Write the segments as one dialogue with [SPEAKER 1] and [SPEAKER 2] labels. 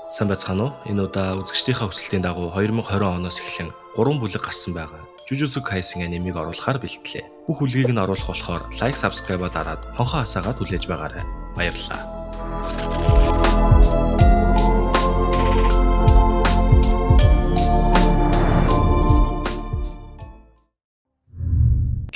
[SPEAKER 1] Сайн байцгаана уу? Энэ удаа үзэгчдийнхээ хүсэлтийн дагуу 2020 оноос эхлэн 3 бүлэг гарсан байгаа. Jujutsu Kaisen анимыг оруулахаар бэлтлээ. Бүх бүлгийг нь оруулах болохоор лайк, subscribe дараад хонхоо хасаагаа түлээж байгаарай. Баярлалаа.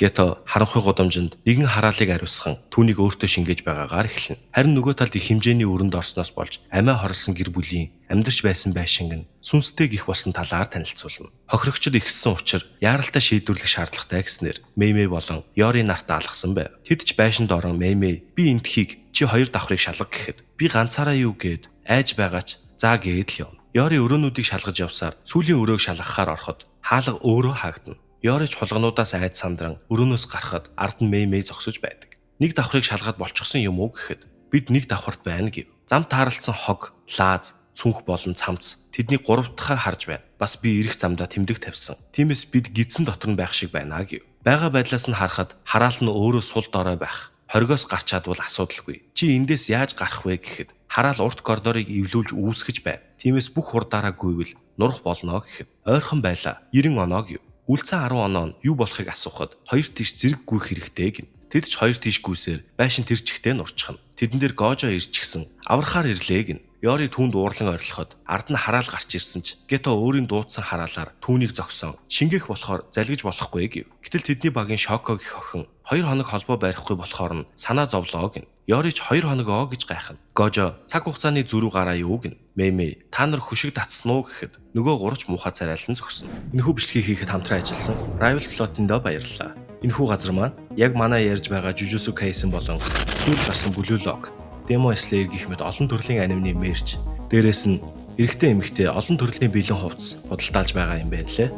[SPEAKER 1] Гето харанхуй годомжинд нэгэн хараалыг ариусхан түүнийг өөртөө шингээж байгаагаар эхэлнэ. Харин нөгөө талд их хэмжээний өрөнд орсноос болж амиа хорлсон гэр бүлийн амьдарч байсан байшинг нь сүнстэй гих болсон талаар танилцуулна. Хохирогчд ихссэн учраас яаралтай шийдвэрлэх шаардлагатай гэснээр Мэймэй болон Ёри нартаа алгасан байв. Тэд ч байшинд орон Мэймэй би энтхийг чи хоёр давхрыг шалга гэхэд би ганцаараа юу гээд айж байгаач заа гээд л явна. Ёри өрөөнүүдийг шалгаж явсаар сүүлийн өрөөг шалгахаар ороход хаалга өөрөө хаагдана. Ёри ч хулгануудаас айд сандран өрөөнөөс гарахад ард нь Мэймэй зогсож байдаг. Нэг давхрыг шалгаад болчихсон юм уу гэхэд бид нэг давхарт байна гэв. Зам таарлцсан хог, лааз, цүнх болон цамц тэдний гуравтхаа харж байна. Бас би ирэх замдаа тэмдэг тавьсан. Тиймээс бид гидсэн дотор нь байх шиг байна гэв. Бага байдлаас нь харахад хараал нь өөрөө сул дорой байх. Хоригоос гарч чадвал асуудалгүй. Чи эндээс яаж гарах вэ гэхэд хараал урт коридорыг эвлүүлж үүсгэж байна. Тиймээс бүх хурдаараа гүйвэл нурах болно гэхэд ойрхон байла 90 оноо гэв. Үлцэн 10 оноо нь юу болохыг асуухад хоёр тийш зэрэг гүйх хэрэгтэй гин. Тэд ч хоёр тийш гүйсээр байшин тэр чигтээ нурчхна. Тэдэн дээр Гожо ирчихсэн. Аврахаар ирлээ гин. Ёри түүнд уурлан орилоход ард нь хараал гарч ирсэн ч Гето өөрийн дуудсан хараалаар түүнийг зогсон. Шингээх болохоор залгиж болохгүй гэв. Гэтэл тэдний багийн Шоко гэх охин 2 хоног холбоо барихгүй болохоор нь санаа зовлоо гин. Ёри ч 2 хоног оо гэж гайхна. Гожо цаг хугацааны зүрх гараа юу гин. Мэймэй та нар хүшиг татсан уу гэхэд нөгөө гурвч муухай царайлан зогсно. Энэхүү бичлэгийг хийхэд хамтран ажилласан Rival Plot-индөө баярлалаа. Энэхүү газар маань яг манай ярьж байгаа Jujutsu Kaisen болон сүүл гарсан Blue Lock, Demon Slayer гэх мэт олон төрлийн анимны мерч. Дээрээс нь эрэгтэй эмэгтэй олон төрлийн бэлэн хувцас худалдаалж байгаа юм байна лээ.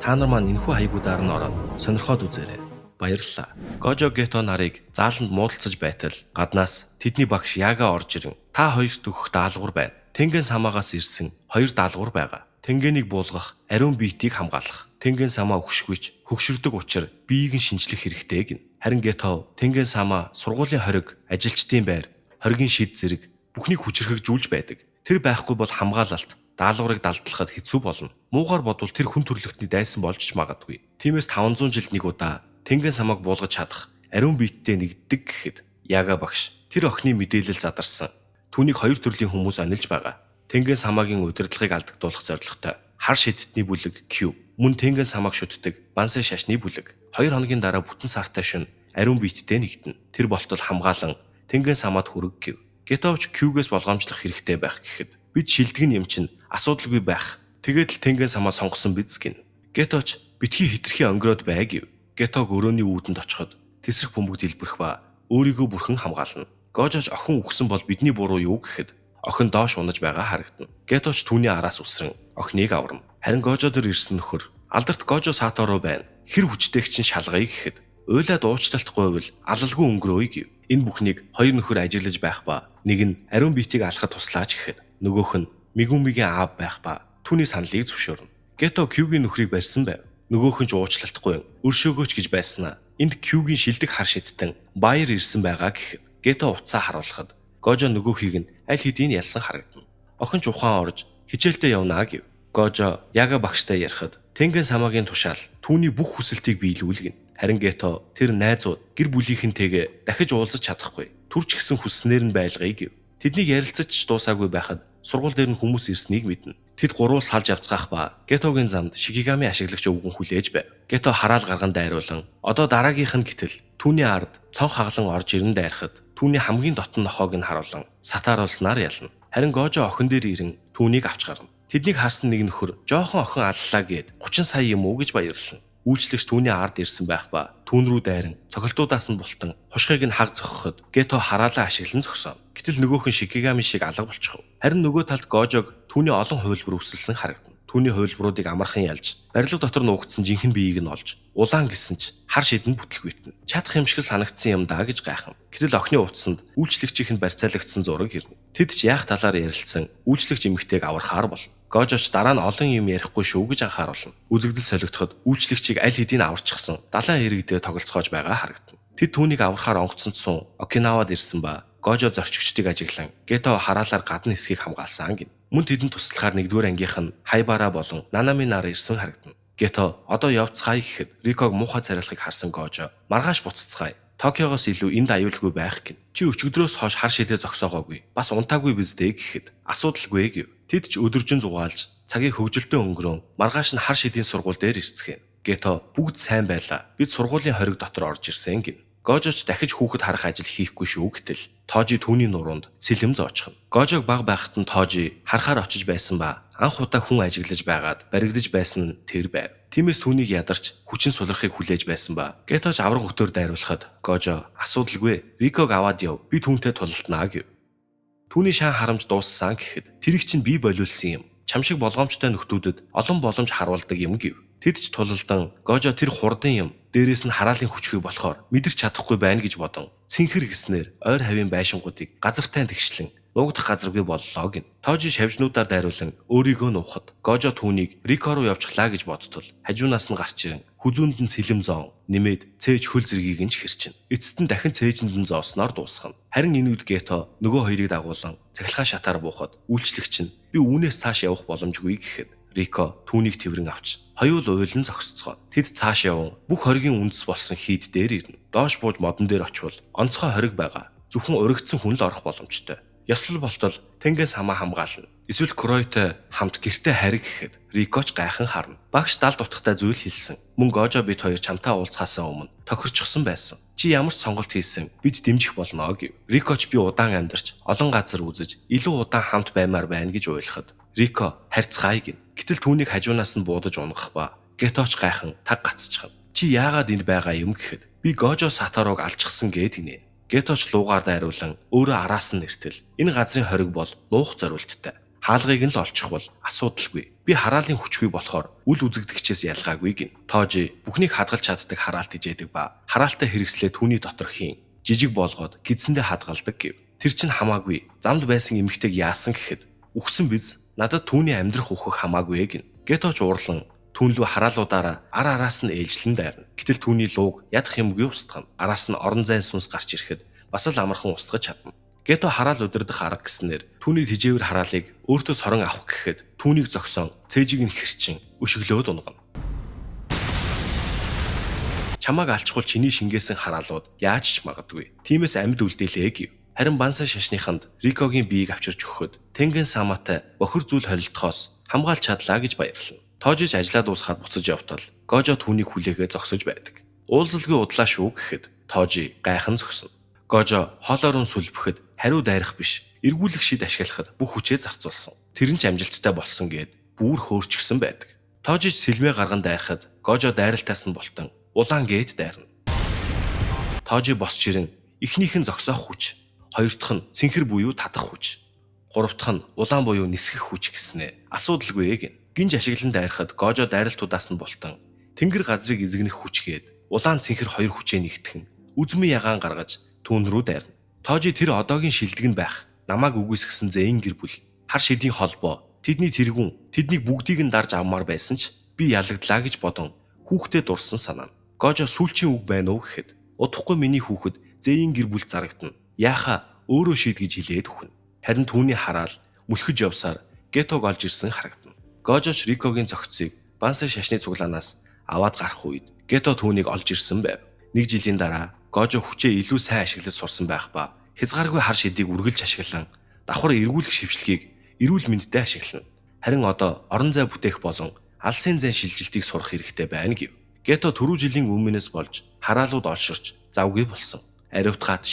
[SPEAKER 1] Та нар маань энэхүү хаягуудаар нь ороод сонирхоод үзээрэй. Баярлалаа. Гожо Гето нарыг зааланд муудалцаж байтал гаднаас тэдний багш Яга орж ирэн та хоёрт өгөх даалгавар байна. Тэнгэн самаагаас ирсэн 2 даалгавар байгаа. Тэнгэнийг буулгах, ариун биетийг хамгаалах. Тэнгэн самаа өгшгүйч хөгшөрдөг учраас биеийг нь шинжлэх хэрэгтэй гин. Харин Гето Тэнгэн самаа сургуулийн хориг, ажилчдын байр, хоригийн шид зэрэг бүхнийг хүчрхэгжүүлж байдаг. Тэр байхгүй бол хамгаалалт, даалгаврыг далдлахад хэцүү болно. Муугаар бодвол тэр хүн төрлөختний дайсан болж ч магадгүй. Тиймээс 500 жилд нэг удаа Тэнгэн самааг буулгаж чадах, ариун биеттэй нэгддэг гэхэд Яга багш тэр охины мэдээлэл задарсан. Түүнийг 2 төрлийн хүмүүс анилж байгаа. Тэнгэн самаагийн удирдлагыг алдагдуулах зорилготой хар шидтний бүлэг Q, мөн Тэнгэн самааг шүтдэг Бансай шашны бүлэг. 2 хоногийн дараа бүтэн сартай шөнө ариун биеттэй нэгдэнэ. Тэр болтол хамгаалan Тэнгэн самаад хүрэг гэв. Гетовч Q-гээс болгоомжлох хэрэгтэй байх гэхэд бид шилдэг юм чинь асуудалгүй байх. Тэгээд л Тэнгэн самаа сонгосон биз гин. Гетовч битгий хитрхи өнгөрөөд бай гэв. Гетог өрөөний үүдэнд очиход тесрэх бөмбөг дэлбэрэх ба өөрийгөө бүрхэн хамгаална. Гожоч охин үхсэн бол бидний буруу юу гэхэд охин доош унаж байгаа харагдана. Геточ түүний араас үсрэн охиныг аварна. Харин Гожо дөр ирсэн нөхөр алдарт Гожо Саторо байна. Хэр хүчтэйг чинь шалгая гэхэд уйлаад уучлалтгүй бол алалгүй өнгөрөөе гэв. Энэ бүхнийг хоёр нөхөр ажиглаж байх ба нэг нь ариун биетийг алхахад туслаач гэхэд нөгөөх нь Мигумигийн аав байх ба түүний саналыг зөвшөөрнө. Гето Q-гийн нөхрийг барьсан байв. Нөгөөх нь ч уучлалтгүй өршөөгөөч гэж байснаа энд Q-гийн шилдэг хар шидтэн Баяр ирсэн байгаа гэхэд Гето уцаа харуулхад Гожо нөгөөхийг нь аль хэдийн ялсан харагдана. Охин ч ухаан орж хичээлдээ явнаа гэв. Гожо Яга багштай ярихад Тэнгэн самаагийн тушаал түүний бүх хүсэлтийг биелүүлгэн. Харин Гето тэр найзууд гэр бүлийнхэнтэйгээ дахиж уулзаж чадахгүй. Түр ч гэсэн хүсснээр нь байлгая гэв. Тэднийг ярилцаж дуусаагүй байхад сургууль дээр нь хүмүүс ирснийг мэднэ. Тэд гурвал салж авцгаах ба Гетогийн замд Шикигами ашиглагч өвгөн хүлээж байв. Гето хараал гарган дайруулан одоо дараагийнх нь гэтэл түүний ард цонх хаглан орж ирэн дайрахад түүний хамгийн дотн нохоог нь харуулan сатааруулснаар ялна. Харин Гожо охин дээр ирэн түүнийг авч гарна. Тэднийг харсан нэг нөхөр жоохон охин аллаа гэд 30 сая юм уу гэж баярлана. Үйлчлэгч түүний ард ирсэн байх ба түүн рүү дайран цогцолтуудаас нь бултан хушхыг нь хаг зогсоход Гето хараалаа ашиглан зогсооно. Гэтэл нөгөөх нь Шикигами шиг алга болчихов. Харин нөгөө талд Гожог түүний олон хувилбар үсэлсэн харагдана. Түүний хувилбаруудыг амархан ялж, барилга дотор нуугдсан жинхэнэ биеийг нь олж, улаан гисэн ч хар шидэнд бүтлгүйтэн. Чадах юм шиг санагдсан юм даа гэж гайхав. Гэтэл охины утсанд үйлчлэгчийнх нь барьцаалагдсан зураг ирнэ. Тэд ч яах талаар ярилцсан үйлчлэгч эмэгтэйг аврахаар болно. Гожоч дараа нь олон юм ярихгүй шүү гэж анхааруулна. Үзэгдэл солигдоход үйлчлэгчийг аль хэдийн аварчихсан далайн иргэдээ тоглоцоож байгаа харагдана. Тэд түүнийг аврахаар онгоцонд сун Окинавад ирсэн ба Гожо зорчигчдыг ажиглан Гето хараалаар гадна хэсгийг хамгаалсан гин. Мөн тэдэнд туслахаар 1-р ангийнх нь Хайбара болон Нанами нар ирсэн харагдана. Гето одоо явцгаая гэхэд Риког муухай царайлахыг харсан Гожо маргааш буцацгаая. Токиогоос илүү энд аюулгүй байх гин. Чи өчигдрөөс хойш хар шидээ зогсоогоогүй. Бас унтаагүй биз дээ гэхэд асуудалгүй гэв. Тэд ч өдөржин зугаалж цагийг хөвгөлтөө өнгөрөөн маргааш нь хар шидийн сургууль дээр ирцгээв. Гето бүгд сайн байлаа. Бид сургуулийн хориг дотор орж ирсэн гин. Гожоч дахиж хүүхэд харах ажил хийхгүй шүү гэтэл Тожи түүний нуруунд сэлэм зоочхно. Гожог баг байхад нь Тожи харахаар очиж байсан ба анх удаа хүн ажиглаж байгаад баригдаж байсан нь тэр байв. Тиймээс түүнийг ядарч хүчин сулрахыг хүлээж байсан ба Геточ авраг өтөр дайруулахад Гожо асуудалгүй Риког аваад яв. Би түүнтэй тулалднаа гэв. Түүний шаан харамж дууссан гэхэд тэрийг чинь би болиулсан юм. Чам шиг болгоомжтой нөхдүүдэд олон боломж харуулдаг юм гэв. Тэд ч тулалдан Гожо тэр хурдан юм дээрээс нь хараалын хүчгүй болохоор мэдэрч чадахгүй байна гэж бодон цэнхэр гиснээр ойр хавийн байшингуудыг газартай тэгшлэн нуугдах газаргүй боллоо гин. Тожи шавжнуудаар дайруулан өөрийгөө нуухад Гожо түүнийг Рико руу явуулчлаа гэж бодтол хажуунаас нь гарч ирэн хүзүүнд нь сэлэм зоон нэмээд цээж хөл зэргийг нь хэрчин. Эцэст нь дахин цээжинд нь зоосноор дуусгана. Харин энэ үед Гето нөгөө хоёрыг дагуулan цахилгаан шатаар буухад үйлчлэгч нь би үүнээс цааш явах боломжгүй гэхэд Рико түүнийг тэрэн авч хоёул уйлан зогсцгоо. Тэд цааш яван бүх хоригийн үндэс болсон хийд дээр ирнэ. Доош бууж модон дээр очивол онцгой хориг байгаа. Зөвхөн урагдсан хүн л орох боломжтой. Ёслол болтол тэнгээс хамгаална. Эсвэл Кройтой хамт гэртээ хариг гэхэд Рикоч гайхан харна. Багш далд утгатай зүйл хэлсэн. Мөн Гожо бид хоёр чамтай уулзахаасаа өмнө тохирчсон байсан. Чи ямар ч сонголт хийсэн бид дэмжих болно гэв. Рикоч би удаан амьдарч олон газар үзэж илүү удаан хамт баймаар байна гэж уйлахад Рико харьцгаая гин. Гэтэл түүнийг хажуунаас нь буудаж унгах ба Геточ гайхан таг гацчихна. Чи яагаад энд байгаа юм гэхэд би Гожо Саторог алчсан гээд гинэ. Геточ луугаар дайруулан өөрөө араас нь нэртэл энэ газрын хориг бол нуух зориулттай. Хаалгыг нь л олчих бол асуудалгүй. Би хараалын хүчгүй болохоор үл үзэгдэгчээс ялгаагүй гин. Тожи бүхнийг хадгалж чаддаг хараалт ижээдэг ба хараалтай хэрэгслээ түүний доторхийн жижиг болгоод гидсэндээ хадгалдаг гэв. Тэр чинь хамаагүй. Замд байсан эмэгтэйг яасан гэхэд үхсэн биз. Надад түүний амьдрах үхэх хамаагүй гин. Геточ уурлан түүнлүү хараалуудаараа араас нь ээлжлэн дайрна. Гэтэл түүний лууг ядах юмгүй устгана. Араас нь орон зайн сүнс гарч ирэхэд бас л амархан устгаж чадна. Гето хараал удирдах арга гэснээр түүний тижээвэр хараалыг өөртөө сорон авах гэхэд түүнийг зогсон цээжийг нь хэрчин өшөглөөд унгана. Чамааг алчхуул чиний шингээсэн хараалууд яаж ч магадгүй. Тиймээс амьд үлдээлээ гэв. Харин Бансай шашныханд Рикогийн биеийг авчирч өгөхөд Тенген Саматай бохир зүйл холилдохоос хамгаалж чадлаа гэж баярлана. Тожиж ажиллаа дуусгаад буцаж явтал Гожо түүнийг хүлээгээ зогсож байдаг. Уулзалгүй удлаа шүү гэхэд Тожи гайхан зогсно. Гожо хоолоор нь сүлбэхэд хариу дайрах биш, эргүүлэх шид ашиглахад бүх хүчээ зарцуулсан. Тэр нь ч амжилттай болсон гэд бүр хөөрчгсөн байдаг. Тожиж сэлмээ гарган дайрахад Гожо дайралтаас нь болтон улаан гээд дайрна. Тожи босч ирэн эхнийх нь зогсоох хүч, хоёр дахь нь цэнхэр буюу татах хүч, гурав дахь нь улаан буюу нисгэх хүч гэснээ асуудалгүй гин. Гинж ашиглан дайрахад Гожо дайралтуудаас нь болтон тэнгэр газрыг эзэгнэх хүчгээд улаан цэнхэр хоёр хүчээ нэгтгэн үзмэн ягаан гаргаж түүн рүү дайрна. Тожи тэр одоогийн шилдэг нь байх намааг үгүйсгэсэн зээн гэр бүл хар шидийн холбоо тэдний тэргүүн тэднийг бүгдийг нь дарж авмаар байсан ч би ялагдлаа гэж бодон хүүхдэд дурсан санаа. Гожо сүүлчийн үг байна уу гэхэд удахгүй миний хүүхэд зээн гэр бүл зарагдана. Яаха өөрөө шийд гэж хэлээд өгнө. Харин түүний хараал мүлхэж явсаар Гетог олж ирсэн харагдана. Гожоч Рикогийн зохицыг Бансай шашны цуглаанаас аваад гарах үед Гето түүнийг олж ирсэн байв. 1 жилийн дараа Гожо хүчээ илүү сайн ашиглаж сурсан байх ба хязгааргүй хар шидийг үргэлж ашиглан давхар эргүүлэх шившлгийг эрүүл мэндэд ашиглана. Харин одоо орон зай бүтээх болон алсын зайн шилжилтийг сурах хэрэгтэй байна гэв. Гето түрүү жилийн өмнөөс болж хараалууд олширч завгүй болсон. Ариутгаад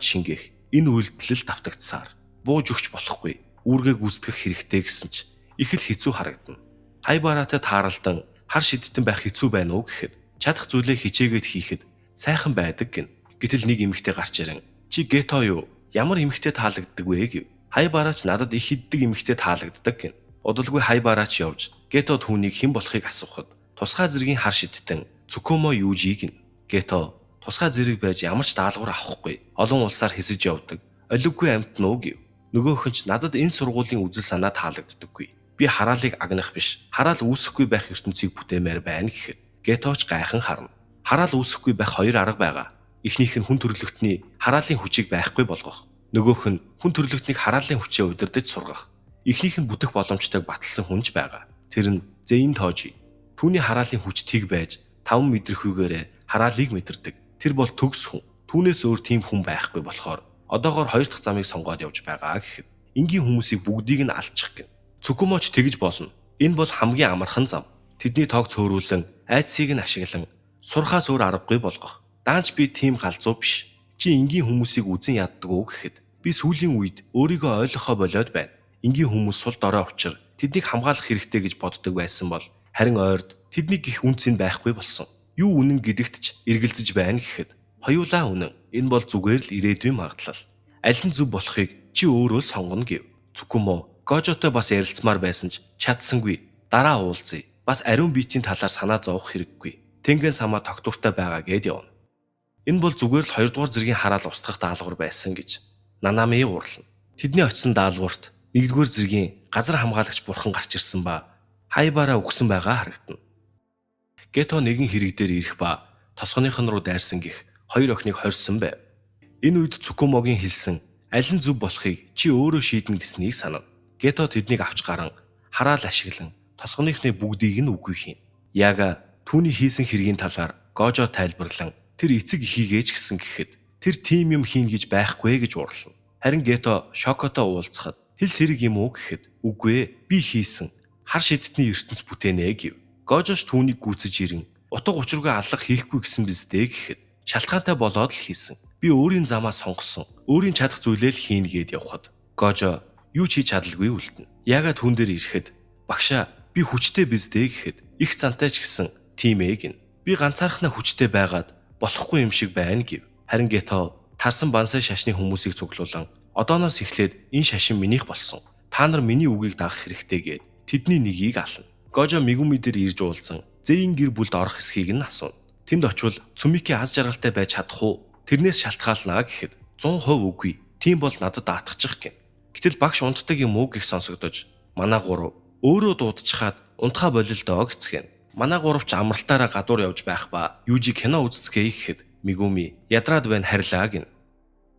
[SPEAKER 1] шингээх энэ үйлдэл давтагдсаар бууж өгч болохгүй. Үүргээ гүйцэтгэх хэрэгтэй гэсэн ч их л хэцүү харагдана. Хайбараатай тааралдан хар шидтэн байх хэцүү байна уу гэхэд чадах зүйлээ хичээгээд хийхэд сайхан байдаг гин. Гэтэл нэг эмэгтэй гарч ирэн чи Гето юу? Ямар эмэгтэй таалагддаг вэ гэв. Хайбараач надад их хиддэг эмэгтэй таалагддаг гин. Удалгүй Хайбараач явж Гето түүнийг хэн болохыг асуухад тусгай зэргийн хар шидтэн Цукумо Южи гин. Гето тусгай зэрэг байж ямар ч даалгавар авахгүй олон улсаар хэсэж явдаг. Олиггүй амтна уу гэв. Нөгөөх нь ч надад энэ сургуулийн үзэл санаа таалагддаггүй. Би хараалыг агнах биш, хараал үүсэхгүй байх ертөнцийг бүтээмээр байна гэхэд Геточ гайхан харна. Хараал үүсэхгүй байх хоёр арга байгаа. Эхнийх нь хүн төрлөختний хараалын хүчийг байхгүй болгох. Нөгөөх нь хүн төрлөختнийг хараалын хүчээр удирдах сургах. Эхнийх нь бүтэх боломжтойг баталсан хүнж байгаа. Тэр нь Зэйн Тожи. Түүний хараалын хүч тэг байж 5 мэдрэхүйгээр хараалыг мэдэрдэг. Тэр бол төгс хүн. Түүнээс өөр тийм хүн байхгүй болохоор одоогоор 2 дахь замыг сонгоод явж байгаа гэхэд энгийн хүмүүсийг бүгдийг нь алчих гин. Цүкүмоч тэгж болно. Энэ бол хамгийн амархан зам. Тэдний тоог цөөрүүлэн айдсыг нь ашиглан сурхаас өөр аргагүй болгох. Даанч би тийм галзуу биш. Чи энгийн хүмүүсийг үзен яддаг уу гэхэд би сүүлийн үед өөрийгөө ойлгохоо болоод байна. Энгийн хүмүүс сул дорой учир тэднийг хамгаалах хэрэгтэй гэж боддог байсан бол харин ойрд тэдний гих үнцэн байхгүй болсон. Юу үнэн гэдэгт ч эргэлзэж байна гэхэд хоёулаа үнэн. Энэ бол зүгээр л ирээдүйн магадлал. Аль нь зөв болохыг чи өөрөө сонгоно гэв. Цүкүмо Гожотой бас ярилцмаар байсан ч чадсангүй. Дараа уулзъя. Бас ариун биетийн талаар санаа зовох хэрэггүй. Тэнгэн самаа тогтвортой байгаа гэд явна. Энэ бол зүгээр л 2 дугаар зэргийн хараал устгах даалгавар байсан гэж Нанами уурлана. Тэдний очисон даалгаварт 1-р зэргийн газар хамгаалагч бурхан гарч ирсэн ба хайбаараа өгсөн байгаа харагдана. Гето нэгэн хэрэг дээр ирэх ба тосгоных нь руу дайрсан гих 2 охиныг хорьсон байв. Энэ үед Цүкүмогийн хэлсэн аль нь зөв болохыг чи өөрөө шийднэ гэснийг санав. Гето тэднийг авч гарan хараал ашиглан тосгоныхны бүгдийг нь үгүй хийн. Яга түүний хийсэн хэргийн талаар Гожо тайлбарлан тэр эцэг эхийгээч гисэн гэхэд тэр тийм юм хийн гэж байхгүй гэж уурлана. Харин Гето Шокотой уулзахад хэлс хэрэг юм уу гэхэд үгүй би хийсэн хар шидтний ертөнц бүтээнэ гэв. Гожош түүнийг гүйцэж ирэн утга учиргүй алга хийхгүй гэсэн биз дээ гэхэд шалтгаантай болоод л хийсэн. Би өөрийн замаа сонгосон. Өөрийн чадах зүйлээ л хийнэ гэд явхад Гожо юу ч хийж чадалгүй үлдэнэ. Яагаад түн дээр ирэхэд багшаа би хүчтэй биз дээ гэхэд их зантай ч гэсэн тийм ээ гин. Би ганцаархнаа хүчтэй байгаад болохгүй юм шиг байна гэв. Харин Гето тарсан бансай шашны хүмүүсийг цуглуулan одооноос эхлээд энэ шашин минийх болсон. Та нар миний үгийг дагах хэрэгтэй гэд тэдний нэгийг ална. Гожо Мигуми дээр ирж уулзсан Зэйн гэр бүлд орох эсхийг нь асууна. Тэнд очивол Цүмики аз жаргалтай байж чадах уу? Тэрнээс шалтгаалнаа гэхэд 100% үгүй. Тийм бол надад даатгачих гин. Гэтэл багш унтдаг юм уу гэх сонсогдож манай гурав өөрөө дуудчихад унтхаа болилдоо гэцгэн. Манай гуравч амралтаараа гадуур явж байх ба Южи кино үзцгээе гэхэд Мигуми ядраад байна харилаа гин.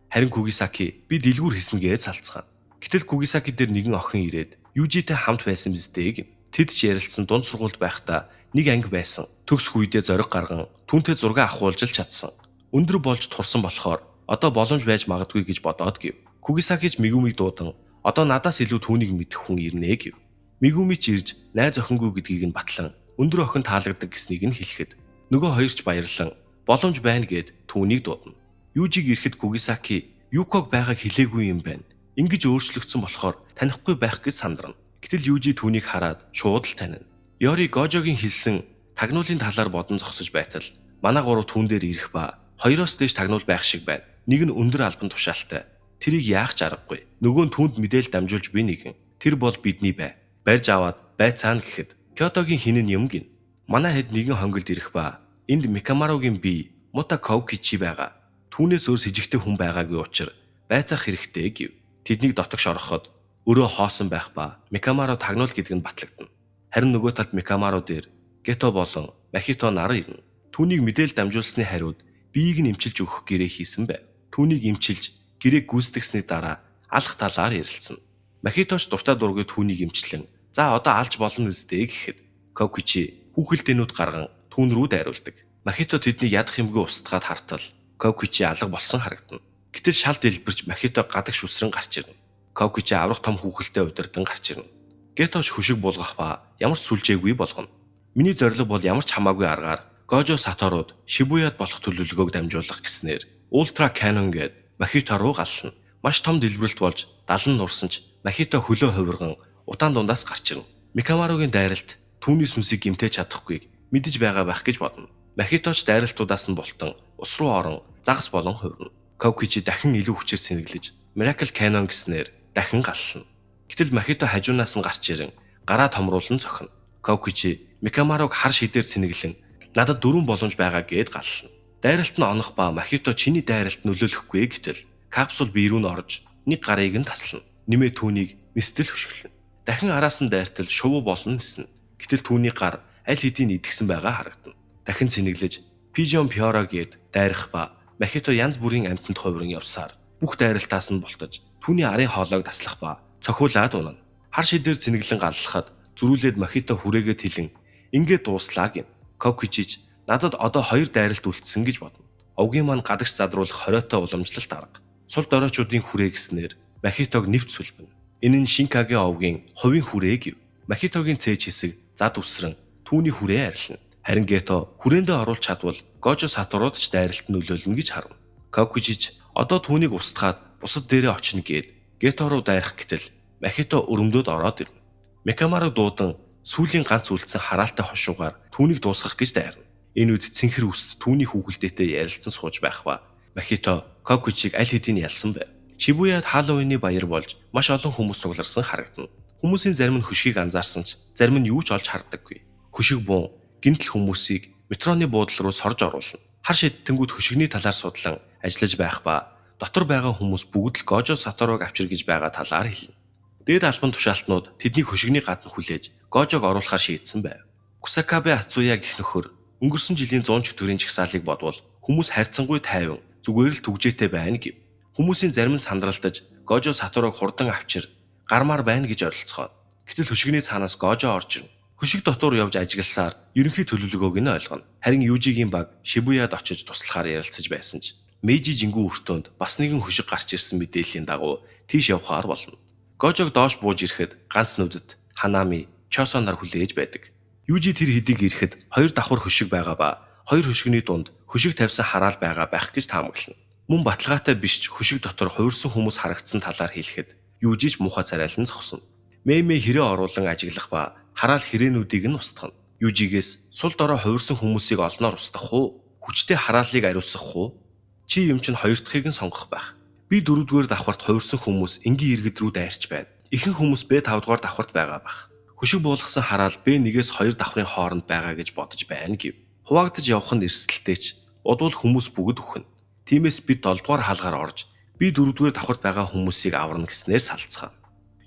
[SPEAKER 1] Харин Кугисаки би дэлгүүр хийсэн гэж салцгаана. Гэтэл Кугисаки дээр нэгэн охин ирээд Южитэй хамт байсан биз дээ гин. Тэд ч ярилцсан дунд сургуульд байхдаа нэг анги байсан. Төгсөх үедээ зориг гарган түүнтэй зураг авахуулж чадсан. Өндөр болж турсан болохоор одоо боломж байж магадгүй гэж бодоод гэв. Кугисакич Мигумиг дуудан одоо надаас илүү түүнийг мэдэх хүн ирнэ гэв. Мигуми ч ирж найз охингүй гэдгийг нь батлан өндөр охин таалагддаг гэснийг нь хэлэхэд нөгөө хоёрч баярлан боломж байна гэд түүнийг дуудана. Южиг ирэхэд Кугисаки Юког байгааг хэлээгүй юм байна. Ингиж өөрчлөгдсөн болохоор танихгүй байх гэж сандрана. Гэтэл Южи түүнийг хараад шууд л танина. Йори Гожогийн хэлсэн тагнуулын талаар бодон зогсож байтал манай гурав түн дээр ирэх ба хоёроос дээш тагнуул байх шиг байна. Нэг нь өндөр албан тушаалтай. Тэрийг яах ч аргагүй. Нөгөө нь түүнд мэдээл дамжуулж би нэгэн. Тэр бол бидний бай. Барьж аваад байцаана гэхэд Кётогийн хинэн юм гин. Манай хэд нэгэн хонгилд ирэх ба энд Микамарогийн бие Мута Коукичи байгаа. Түүнээс өөр сэжигтэй хүн байгаагийн учир байцаах хэрэгтэй гэв. Тэднийг дотогш ороход өрөө хоосон байх ба Микамаро тагнуул гэдэг нь батлагдана. Харин нөгөө талд Микамаро дээр Гето болон Махито нар ирнэ. Түүнийг мэдээл дамжуулсны хариуд биеийг нь эмчилж өгөх гэрээ хийсэн байв. Түүнийг эмчилж гэрээг гүйцэтгсэний дараа алах талаар ярилцсан. Махиточ дуртай дургүй түүнийг эмчлэн за одоо алж болно үстэй гэхэд Коукичи хүүхэлдээнүүд гарган түүн рүү дайруулдаг. Махито тэднийг ядах юмгүй устгаад хартал Коукичи алга болсон харагдана. Гэтэл шал дэлбэрч Махито гадаг шүсрэн гарч ирнэ. Коукичи аврах том хүүхэлдээ удирдан гарч ирнэ. Геточ хүшиг булгах ба ямар ч сүлжээгүй болгоно. Миний зорилго бол ямар ч хамаагүй аргаар Гожо Саторууд Шибуяд болох төлөвлөгөөг дамжуулах гэснээр Ультра Канон гэд Махито руу галлана. Маш том дэлбэрэлт болж далан нурсан ч Махито хөлөө хувирган утаан дундаас гарч ирнэ. Микамарогийн дайралт түүний сүнсийг гимтэж чадахгүйг мэдэж байгаа байх гэж бодно. Махиточ дайралтуудаас нь болтон ус руу орон загас болон хувирна. Коукичи дахин илүү хүчээр сэнэглэж Miracle Cannon гэснээр дахин галлана. Гэтэл Махито хажуунаас нь гарч ирэн гараа томруулан цохино. Коукичи Микамарог хар шидээр сэнэглэн надад 4 боломж байгаа гэд галлана. Дайралт нь онох ба Махито чиний дайралт нөлөөлөхгүй гэтэл капсул бие рүү н орж нэг гарыг нь таслана. Нэмээ түүнийг нистэл хөшгөлнө. Дахин араас нь дайртал шувуу болно ниснэ. Гэтэл түүний гар аль хэдийн идэгсэн байгаа харагдана. Дахин цэнэглэж Pigeon Piora гэд дайрах ба Махито янз бүрийн амьтанд хувиран явсаар бүх дайралтаас нь болтож түүний арын хоолойг таслах ба цохиулаад унана. Хар шидээр цэнэглэн галлахад зөрүүлээд Мохито хүрээгээ тэлэн ингээд дууслаа гин. Кокичиж надад одоо 2 дайралт үлдсэн гэж бодно. Овгийн маань гадагш задруулах хориотой уламжлалт арга. Сул доройчуудын хүрээ гэснээр Мохитог нэвт сүлбэнэ. Энэ нь Шинкагийн овгийн хувийн хүрээ гэв. Мохитогийн цээж хэсэг зад үсрэн түүний хүрээ арилна. Харин Гето хүрээндээ оруулж чадвал Гожо Саторууд ч дайралт нөлөөлнө гэж харна. Кокичиж одоо түүнийг устгаад бусад дээрээ очно гээд Гето руу дайрах гэтэл Мохито өрөмдөөд ороод ирнэ. Мекамарыг дуудан сүүлийн ганц үлдсэн хараалтай хошуугаар түүнийг дуусгах гэж дайрна. Энэ үед цэнхэр үст түүний хүүхэлдээтэй ярилцсан сууж байх ба Мохито Кокичиг аль хэдийн ялсан байв. Шибуяд Халлоуины баяр болж маш олон хүмүүс цугларсан харагдана. Хүмүүсийн зарим нь хөшгийг анзаарсан ч зарим нь юу ч олж харддаггүй. Хөшиг буун гинтл хүмүүсийг метроны буудлал руу сорж оруулна. Хар шидтэнгүүд хөшигний талаар судлан ажиллаж байх ба дотор байгаа хүмүүс бүгд л Гожо Саторог авчир гэж байгаа талаар хэлнэ. Дээд албан тушаалтнууд тэднийг хөшигний гадна хүлээж Гожог оруулахар шийдсэн байв. Кусакабе Ацуя гэх нөхөр өнгөрсөн жилийн 100 чөтгөрийн жагсаалыг бодвол хүмүүс харьцангуй тайван зүгээр л түгжээтэй байна гэв. Хүмүүсийн зарим нь сандралдаж Гожо Саторог хурдан авчир гармаар байна гэж оролцохоо. Гэтэл хөшигний цаанаас Гожо орж ирнэ. Хөшиг дотор явж ажигласаар ерөнхий төлөвлөгөөг нь ойлгоно. Харин Южигийн баг Шибуяд очиж туслахаар ярилцаж байсан ч Мэйжи жингүү өртөөнд бас нэгэн хөшиг гарч ирсэн мэдээллийн дагуу тийш явхаар болно. Гожог доош бууж ирэхэд ганц нүдэд Ханами, Чосо нар хүлээж байдаг. Южи тэр хэдийг ирэхэд 2 давхар хөшиг байгаа ба 2 хөшигний дунд хөшиг тавьсан хараал байгаа байх гэж таамаглана. Мөн баталгаатай биш ч хөшиг дотор хувирсан хүмүүс харагдсан талаар хэлэхэд Южиж муухай царайлан зогсно. Мэмэ хэрэг оруулан ажиглах ба хараал хэрээнүүдийг нь устгана. Южигээс сул дорой хувирсан хүмүүсийг олноор устгах уу? Хүчтэй хараалыг ариусгах уу? Чи юм чинь 2 дахьыг нь сонгох байх. Би 4-р давхарт хувирсан хүмүүс энгийн иргэд рүү дайрч байна. Ихэнх хүмүүс Б5-р давхарт байгаа байх. Хөшиг буулгасан хараал Б1-ээс 2 давхрын хооронд байгаа гэж бодож байна гэв. Хуваагдаж явах нь эрсдэлтэй ч удвал хүмүүс бүгд үхнэ. Тиймээс бид 7-р хаалгаар орж би 4-р давхарт байгаа хүмүүсийг аварна гэснээр салцгаана.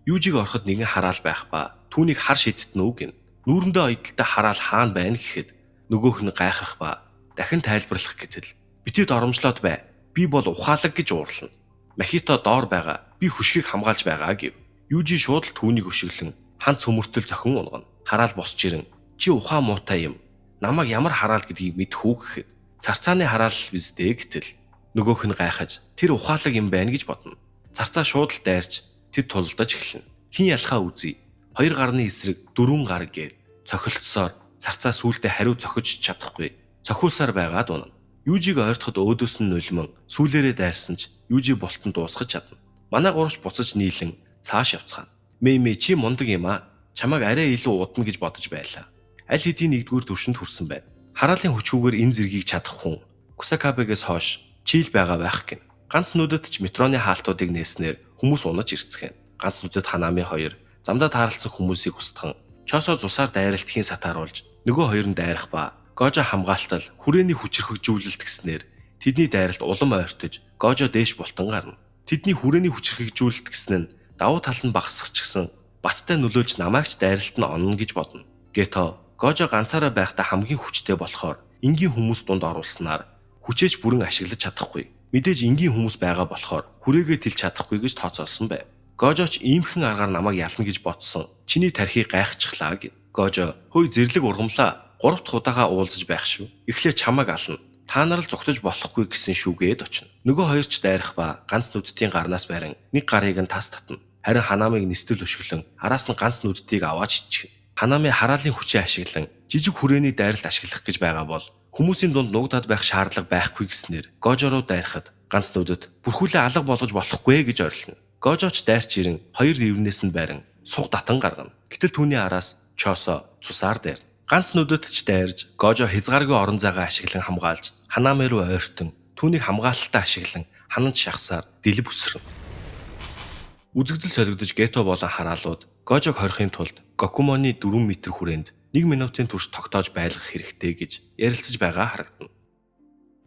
[SPEAKER 1] Южиг ороход нэгэн хараал байх ба түүнийг хар шидтэн үг гин. Нүүрэндээ ойдолтой хараал хаана байна гэхэд нөгөөх нь гайхах ба дахин тайлбарлах гэтэл битэд оромжлоод бай. Би бол ухаалаг гэж уурлана. Мохито доор байгаа. Би хөшгийг хамгаалж байгаа гэв. Южи шууд л түүнийг өшиглэн хан цөмөртөл зохин унгана. Хараал босч ирэн чи ухаан муутай юм. Намайг ямар хараал гэдгийг мэдэх үү гэхэд царцааны хараал биз дээ гэтэл нөгөөх нь гайхаж тэр ухаалаг юм байна гэж бодно. Царцаа шууд л дайрч тэд тулдаж эхэлнэ. Хин ялхаа үзье. 2 гарны эсрэг 4 гар гээд цохилтсоор царцаа сүултээ хариу цохиж чадахгүй. Цохиулсаар байгаад унана. Южиг ойртоход өөдөөс нь нулиман сүүлээрээ дайрсан ч Южи болтон дуусгаж чадна. Манай гурвч буцаж нийлэн цааш явцгаана. Мэмэ чи мундаг юм аа. Чамайг арай илүү удна гэж бодож байлаа. Аль хэдийн 1-р төвшөнд хүрсэн байна. Хараалын хүчгүйгээр энэ зэргийг чадах хүн Кусакабегээс хойш чийл байгаа байх гин. Ганц нүдэд ч метроны хаалтуудыг нээснээр хүмүүс унаж ирцгэн. Ганц нүдэд Ханами 2 замдаа тааралцсан хүмүүсийг устган Чосо цусаар дайралтхийн сатааруулж нөгөө 2 нь дайрах ба Гожо хамгаалтал хүрээний хүчрхэгжүүлэлт гэснээр тэдний дайралт улам ойртож Гожо дээш бултан гарна. Тэдний хүрээний хүчрхэгжүүлэлт гэсэн нь давуу тал нь багасах ч гэсэн баттай нөлөөлж намаагч дайралт нь онно гэж бодно. Гето Гожо ганцаараа байхдаа хамгийн хүчтэй болохоор энгийн хүмүүс дунд оруулснаар хүчээж бүрэн ашиглаж чадахгүй. Мэдээж энгийн хүмүүс байгаа болохоор хүрээгээ тэлж чадахгүй гэж тооцоолсон байв. Гожоч иймхэн аргаар намайг ялна гэж бодсон. Чиний тархийг гайхчихлаа гэв. Гожо хөөе зэрлэг ургамлаа. 3 дахь удаага уулзаж байх шүү. Эхлээ чамайг ална. Та нар л зугтаж болохгүй гэсэн шүүгээд очно. Нөгөө 2 ч дайрах ба ганц нүдтийн гарнаас барин 1 гарыг нь тас татна. Харин Ханамыг нистэл өшгөлөн араас нь ганц нүдтийг аваад чичгэн. Ханами хараалын хүчээ ашиглан жижиг хүрээний дайралт ашиглах гэж байгаа бол хүмүүсийн дунд нуугдаад байх шаардлага байхгүй гэснээр Гожо руу дайрахад ганц нүдэд бүрхүүлээ алга болгож болохгүй гэж орилно. Гожоч дайрч ирэн 2 ивнээс нь барин суг татан гаргана. Гэтэл түүний араас Чосо цусаар дайрна. Ганц нүдэд ч дайрж Гожо хязгааргүй орон зайгаа ашиглан хамгаалж Ханами руу ойртон түүнийг хамгаалалтаа ашиглан хананд шахсаар дэлб өсрөн. Үзэгдэл солигдож Гето болон хараалууд Гожог хорихын тулд Гокумоны 4 м хүрээнд 1 минутын турш тогтоож байлгах хэрэгтэй гэж ярилцаж байгаа харагдана.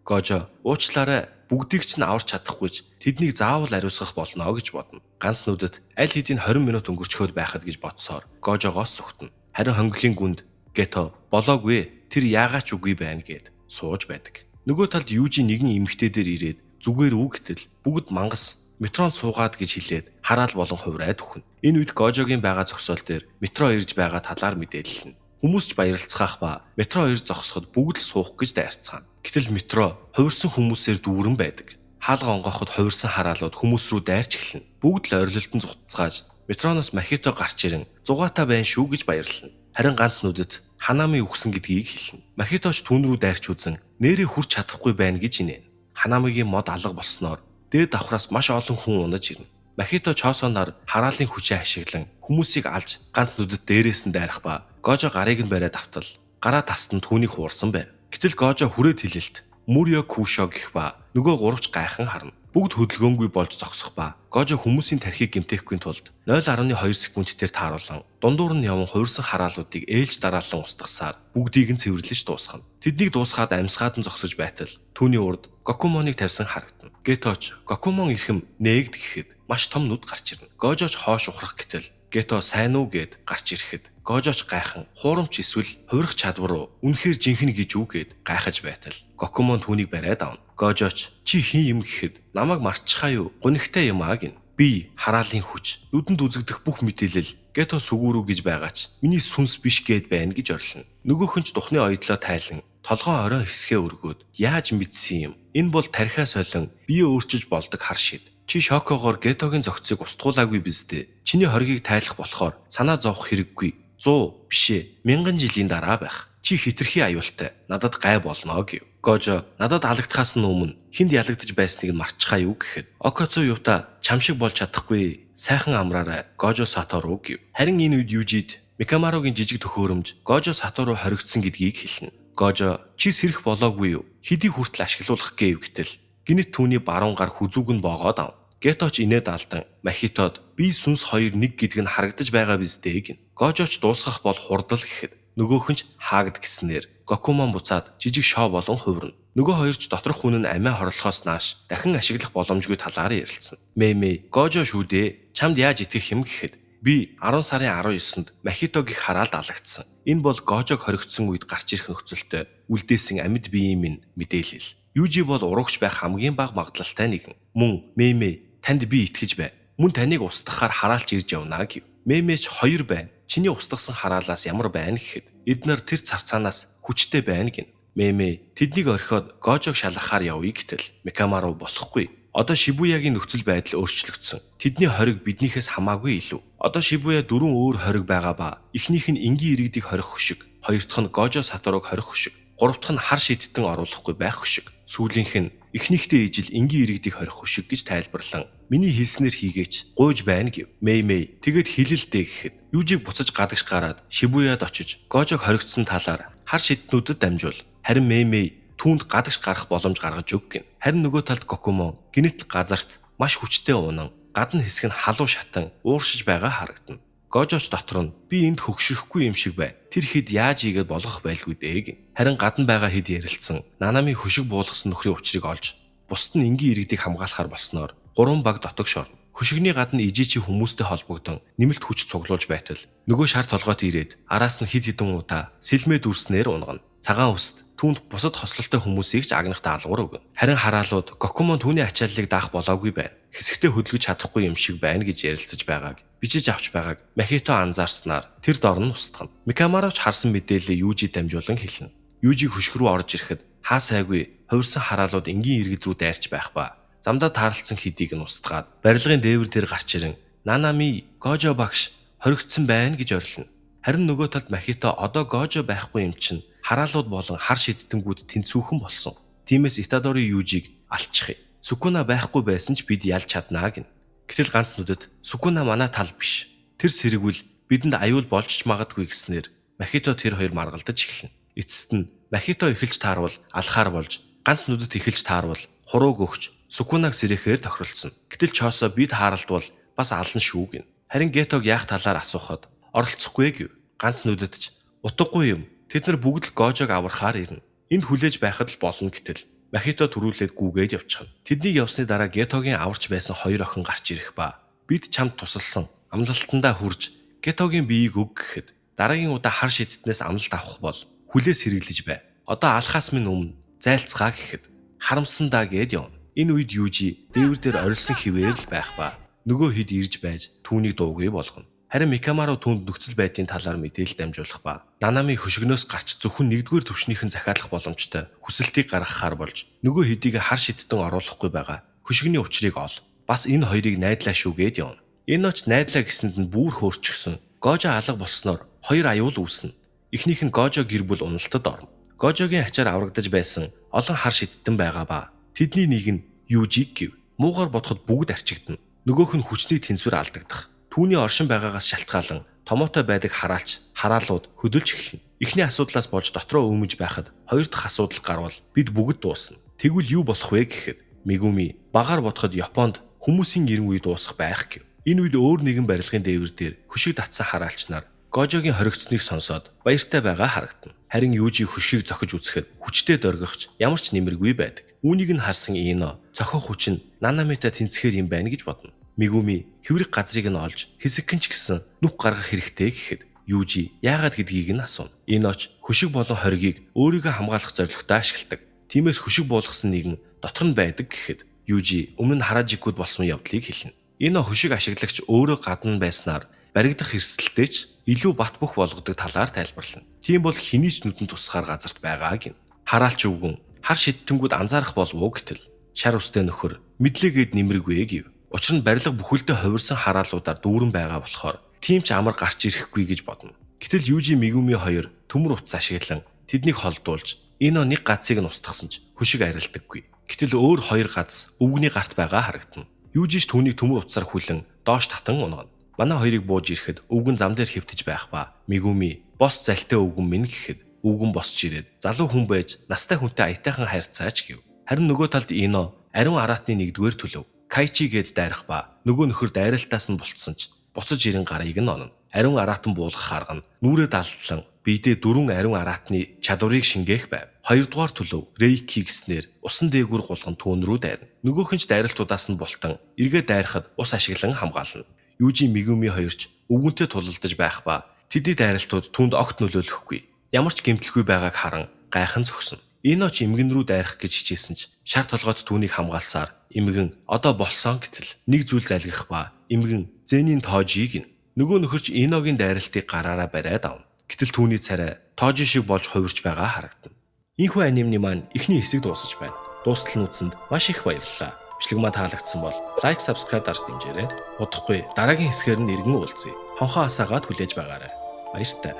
[SPEAKER 1] Гожо уучлаарай бүгдийг ч нь аварч чадахгүй ч тэднийг заавал ариусгах болно гэж бодно. Ганц нүдэд аль хэдийн 20 минут өнгөрчхөөд байхад гэж бодсоор Гожогоос зүгтэн. Харин хонглын гүнд Гето болоогүй тэр яагаад ч үгүй байна гэд сууж байдаг. Нөгөө талд Южи нэгэн эмэгтэй дээр ирээд зүгээр үг гэтэл бүгд мангас метронд суугаад гэж хэлээд хараал болон хувраад өгнө. Энэ үед Гожогийн байгаа зогсоол дээр метро ирж байгаа талаар мэдээлэлнэ. Хүмүүс ч баярлцгаах ба метро ирж зогсоход бүгд л суух гэж дайрцгаана. Гэтэл метро хувирсан хүмүүсээр дүүрэн байдаг. Хаалга онгоход хувирсан хараалууд хүмүүс рүү дайрч эхэлнэ. Бүгд л ойрлолтон зугтцгааж метроноос Махито гарч ирэн зугаатай байна шүү гэж баярлана. Харин ганц нүдэд Ханами үхсэн гэдгийг хэлнэ. Махиточ түүн рүү дайрч үзэн нэрээ хүрч чадахгүй байна гэж инээн. Ханамигийн мод алга болсноор дээд давхраас маш олон хүн унаж ирнэ. Махито чоосоноор хараалын хүчээ ашиглан хүмүүсийг алж ганц нүдэд дээрээс нь дайрах ба Гожо гарыг нь бариад автал гараа тасд нь түүнийг хуурсан байв. Гэтэл Гожо хүрээд хилэлт Мөрё Кушо гэх ба нөгөө гуравч гайхан харна. Бүгд хөдөлгөөнгүй болж зогсох ба Гожо хүмүүсийн тархийг гэмтээхгүй тулд 0.2 секундтээр тааруулан дундуур нь явсан хувирсан хараалуудыг ээлж дараалан устгасаар бүгдийг нь цэвэрлэж дуусгана. Тэднийг дуусгаад амьсгаад нь зогсож байтал түүний урд Гокумоныг тавьсан харагдана. Геточ Гокумон ирэхэм нээгд гэхэд маш том нүд гарч ирнэ. Гожоч хоош ухрах гэтэл Гето сайн уу гэд гарч ирэхэд Гожоч гайхан хуурамч эсвэл хувирах чадвар уу үнэхээр жинхэнэ гэж үү гэд гайхаж байтал Гокумон түүнийг бариад авна. Гожоч чи хин юм гэхэд намайг марцчихаа юу? Гунигтай юм аа гин. Би хараалын хүч нүдэнд үзэгдэх бүх мэдээлэл Гето сүгүүрүү гэж байгаач миний сүнс биш гэд байна гэж орлоно. Нөгөөхөн ч тухны оёдлоо тайлан толгоон оройн хэсгээ өргөөд яаж мэдсэн юм? Энэ бол тархиа солон бие өөрчилж болдог хар шид. Чи шокогоор Гетогийн зохицыг устгуулаагүй биз дээ. Чиний хоргийг тайлах болохоор санаа зовох хэрэггүй. 100 бишээ 1000 жилийн дараа байх. Чи хитрхи аюултай. Надад гай болно гэв. Гожо надад халагдахаас нь өмнө хинд ялагдаж байсныг нь марцчихаа юу гэхэд Окоцу юута чам шиг болж чадахгүй. Сайхан амраарай. Гожо Сатору гэв. Харин энэ үед Южид Микамарогийн жижиг төхөөрөмж Гожо Сатору хоригдсон гэдгийг хэлнэ. Гожо чи сэрэх болоогүй юу? Хэдий хүртэл ашиглуулах гэв гэтэл гинэт түүний баруун гар хүзүүг нь боогоод ав. Геточ инээд алдан Махитод би сүнс 2 1 гэдг нь харагдаж байгаа биз дээ гин. Гожоч дуусгах бол хурдл гэхэд нөгөөхөн ч хаагд гиснээр Гокумон буцаад жижиг шоо болон хувирна. Нөгөө хоёрч доторх хүн нь амиа хорлохоос нааш дахин ашиглах боломжгүй талаар ярилцсан. Мэй Гожо шүү дээ. Чамд яаж итгэх юм гэхэд би 10 сарын 19-нд Махитогийн хараалд алагдсан. Энэ бол Гожог хоригдсон үед гарч ирэх нөхцөлтэй үлдээсэн амьд биеийн минь мэдээлэл. Южи бол урагч байх хамгийн бага магадлалтай нэгэн. Мөн Мэй танд би итгэж бай. Мөн таныг устгахаар хараалч ирж явнаа гэв. Мэмэч 2 байна. Чиний устгасан хараалаас ямар байна гэхэд эднэр тэр царцаанаас хүчтэй байна гин. Мэмэ тэднийг орхиод Гожог шалгахаар явъя гэтэл Микамаро болохгүй. Одоо Шибуягийн нөхцөл байдал өөрчлөгдсөн. Тэдний хориг биднийхээс хамаагүй илүү. Одоо Шибуя 4 өөр хориг байгаа ба эхнийх нь энгийн иргэдийг хорих хөшиг, хоёр дахь нь Гожо Саторог хорих хөшиг, гурав дахь нь хар шидэттэн оруулахгүй байх хөшиг. Сүүлийнх нь эхнийхтэй ижил энгийн иргэдийг хорих хөшиг гэж тайлбарлан миний хэлснээр хийгээч гуйж байна гэв. Мэй тэгэд хилэлдээ гэхэд Южиг буцаж гадагш гараад Шибуяд очиж Гожог хоригдсон талаар хар шиднүүдэд дамжуул. Харин Мэй түүнд гадагш гарах боломж гаргаж өг гин. Харин нөгөө талд Гокумон гинэт газарт маш хүчтэй унан гадна хэсэг нь халуун шатан ууршиж байгаа харагдана. Гожоч дотор нь би энд хөгшөрөхгүй юм шиг бай. Тэр хэд яаж ийгээд болгох байлгүй дээ гин. Харин гадна байгаа хэд ярилцсан Нанами хөшиг буулгасан нөхрийн учрыг олж бусд нь энгийн иргэдийг хамгаалахаар болсноор 3 баг дотогш орно. Хөшигний гадна ижичи хүмүүстэй холбогдсон нэмэлт хүч цуглуулж байтал нөгөө шар толгойд ирээд араас нь хид хідэн удаа сэлмээ дүрснээр унгана. Цагаан үст түүнд бусад хослолтой хүмүүсийг ч агнахтаа алгуур өгнө. Харин хараалууд Гокумон түүний ачааллыг даах болоогүй байна. Хэсэгтээ хөдөлгөж чадахгүй юм шиг байна гэж ярилцаж байгааг бичиж авч байгааг Махито анзаарснаар тэр дор нь устгана. Микамароч харсан мэдээлэлээ Южи дамжуулан хэлнэ. Южи хөшг рүү орж ирэхэд хаа сайгүй хувирсан хараалууд энгийн иргэд рүү дайрч байх ба замдаа таарлцсан хэдийг нь устгаад барилгын дээвэр дээр гарч ирэн Нанами Гожо багш хоригдсон байна гэж орилно. Харин нөгөө талд Махито одоо Гожо байхгүй юм чинь хараалууд болон хар шидэтгэнгүүд тэнцвүүхэн болсон. Тиймээс Итадори Южиг алчихъя. Сүкуна байхгүй байсан ч бид ялж чаднаа гин. Гэтэл ганц нүдэд Сүкуна манай тал биш. Тэр сэргвэл бидэнд аюул болж ч магадгүй гэснээр Махито тэр хоёр маргалдаж эхэлнэ. Эцэст нь Махито эхэлж таарвал алхаар болж ганц нүдэд эхэлж таарвал хурууг өгч Сүкунаг сэрэхээр тохиролцсон. Гэтэл Чосо бид хаалдвал бас ална шүү гин. Харин Гетог яах талаар асуухад оролцохгүй гэв. Ганц нүдэд ч утгагүй юм. Тэд нар бүгд л Гожог аврахаар ирнэ. Энд хүлээж байхад л болно гэтэл Махито төрүүлээд гүгээд явчихна. Тэднийг явсны дараа Гетогийн аварч байсан 2 охин гарч ирэх ба бид чамд тусалсан. Амлалтандаа хүрж Гетогийн биеийг өг гэхэд дараагийн удаа хар шидэднээс амлалт авах бол хүлээс хэрэглэж бай. Одоо алхаас минь өмнө зайлцгаа гэхэд харамсандаа гээд явна. Энэ үед Южи дээвэр дээр орилсон хിവэр л байх ба нөгөө хэд ирж байж түүнийг дуугүй болгоно. Харин Микамару түүнд нөхцөл байдлын талаар мэдээлэл дамжуулах ба Нанами хөшгнөөс гарч зөвхөн 1-р түвшнийхэн захиалах боломжтой хүсэлтийг гаргахаар болж нөгөө хэдийг хар шиттэн оруулахгүй байгаа хөшгөний учрыг ол. Бас энэ хоёрыг найдлаа шүүгээд явна. Энэ оч найдлаа гэсэнд нь бүр хөөрчихсөн. Гожо алга болсноор хоёр аюул үүснэ. Эхнийх нь Гожо гэр бүл уналтад орно. Гожогийн ачаар аврагдаж байсан олон хар шиттэн байгаа ба тэдний нэг нь Южиг гэв. Муугар бодоход бүгд арчигдана. Нөгөөх нь хүчний тэнцвэр алдагдах. Түүний оршин байгаагаас шалтгаалan томоотой байдаг хараалууд хөдөлж эхэлнэ. Эхний асуудлаас болж дотроо өмж байхад хоёр дахь асуудал гарвал бид бүгд дуусна. Тэгвэл юу болох вэ гэхэд Мегуми багаар бодоход Японд хүмүүсийн эрен үе дуусах байх гэв. Энэ үед өөр нэгэн барилгын дээвэр дээр хөшиг татсан хараалч нар Гожогийн хоригдсныг сонсоод баяртай байгаа харагдана. Харин Южи хөшгийг зохиж үзэхэд хүчтэй дөргихч ямар ч нэмэргүй байдаг. Үүнийг нь харсан Ино цохих хүч нь Нанамитай тэнцэхэр юм байна гэж бодно. Мегуми хэврэг газрыг нь олж хэсэгкэнч гисэн нүх гаргах хэрэгтэй гэхэд Южи яагаад гэдгийг нь асууна. Иноч хөшиг болон хоригийг өөрийгөө хамгаалах зорилготой ашигладаг. Тиймээс хөшиг буулгасан нэгэн дотор нь байдаг гэхэд Южи өмнө нь Харажикуд болсон явдлыг хэлнэ. Ино хөшиг ашиглагч өөрөө гадна байснаар баригдах эрсдэлтэй ч илүү бат бөх болгодог талаар тайлбарлана. Тийм бол хэний ч нүдэнд тусгаар газарт байгаа гин. Хараалч өвгөн хар шидтэнгүүд анзаарах болов уу гэтэл шар устэй нөхөр мэдлээгээд нэмэргүй гэв. Учир нь барилга бүхэлдээ хувирсан хараалуудаар дүүрэн байгаа болохоор тийм ч амар гарч ирэхгүй гэж бодно. Гэтэл Южи Мегуми хоёр төмөр утас ашиглан тэднийг холдуулж Ино нэг гацыг нь устгасан ч хөшиг арилдаггүй. Гэтэл өөр хоёр гац өвгний гарт байгаа харагдана. Южиж түүнийг төмөр утсаар хүлэн доош татан унгана. Манай хоёрыг бууж ирэхэд өвгөн зам дээр хэвтэж байх ба Мегуми бос залтай өвгөн минь гэхэд өвгөн босч ирээд залуу хүн байж настай хүнтэй аятайхан харьцаач гэв. Харин нөгөө талд Ино ариун араатны 1-р төлөв Кайчи гээд дайрах ба нөгөө нөхөр дайралтаас нь булцсан ч буцаж ирэн гарыг нь онно. Ариун араатан буулгах арга нь нүрээ далдлан биедээ 4 ариун араатны чадварыг шингээх байв. 2-р төлөв Рейки гэснээр усан дээгүр гулган түүн рүү дайрна. Нөгөөх нь ч дайралтуудаас нь бултан эргээ дайрахад ус ашиглан хамгаална. Южи Мегуми хоёрч өвгөнтэй тулалдаж байх ба тэдний дайралтууд түүнд огт нөлөөлөхгүй. Ямар ч гэмтэлгүй байгааг харан гайхан зогсно. Иноч эмгэн рүү дайрах гэж хичээсэн ч шар толгойд түүнийг хамгаалсаар эмгэн одоо болсон гэтэл нэг зүйл залгих ба эмгэн зэний тоожийг нөгөө нөхөрч Иногийн дайралтыг гараараа бариад авна. Гэтэл түүний царай тоожи шиг болж хувирч байгаа харагдана. Энэхүү анимны маань эхний хэсэг дуусаж байна. Дуустал нь үзсэнд маш их баярлалаа. Бичлэг маань таалагдсан бол лайк, subscribe дарж дэмжээрэй. Удахгүй дараагийн хэсгээр нь иргэн уулзъя. Хонхоо асаагаад хүлээж байгаарай. Баяртай.